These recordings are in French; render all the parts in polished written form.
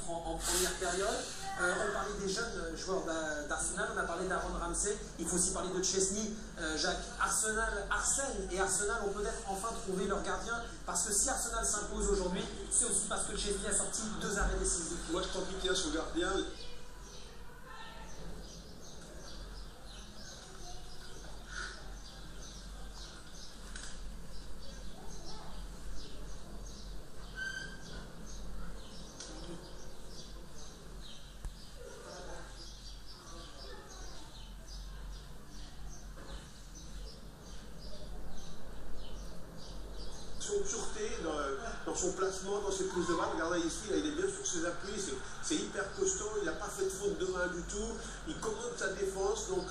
en première période. On parlait des jeunes joueurs d'Arsenal, on a parlé d'Aaron Ramsey, il faut aussi parler de Chesney. Jacques, Arsène et Arsenal ont peut-être enfin trouvé leur gardien, parce que si Arsenal s'impose aujourd'hui, c'est aussi parce que Chesney a sorti 2 arrêts décisifs. Moi je crois qu'il tient son gardien. Son sûreté dans son placement, dans ses prises de balle. Regardez ici, là, il est bien sur ses appuis, c'est hyper costaud, il n'a pas fait de faute de main du tout, il commande sa défense, donc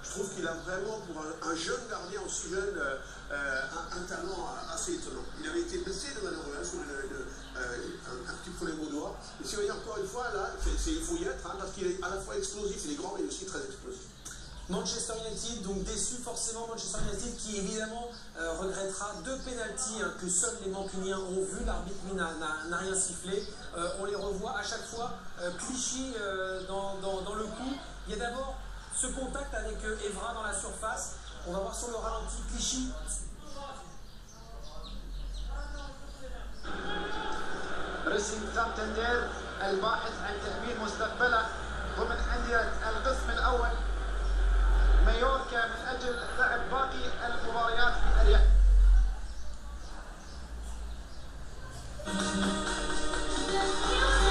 je trouve qu'il a vraiment, pour un jeune gardien aussi jeune, un talent assez étonnant. Il avait été blessé de malheureux, sur un petit problème au doigt, et si vous voyez encore une fois, là, il faut y être, parce qu'il est à la fois explosif, il est grand, mais aussi très explosif. Manchester United, donc déçu forcément, Manchester United qui évidemment regrettera 2 pénaltys que seuls les Mancuniens ont vus. L'arbitre n'a rien sifflé. On les revoit à chaque fois. Clichy dans le coup. Il y a d'abord ce contact avec Evra dans la surface. On va voir sur le ralenti Clichy. رسم سانتندير الباحث عن تأمين مستقبله ضمن أندية